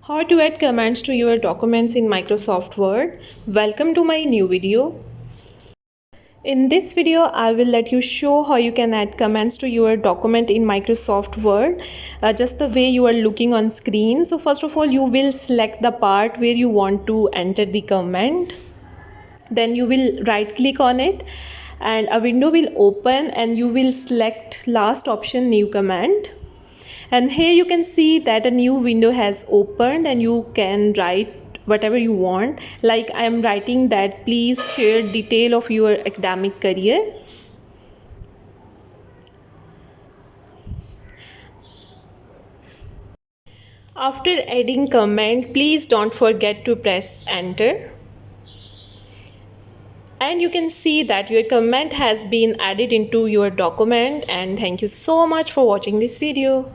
How to add comments to your documents in Microsoft Word. Welcome to my new video. In this video, I will let you show how you can add comments to your document in Microsoft Word, just the way you are looking on screen. So first of all, you will select the part where you want to enter the comment. Then you will right click on it and a window will open and you will select last option, new comment. And here you can see that a new window has opened and you can write whatever you want. Like I am writing that please share detail of your academic career. After adding comment, please don't forget to press enter. And you can see that your comment has been added into your document. And thank you so much for watching this video.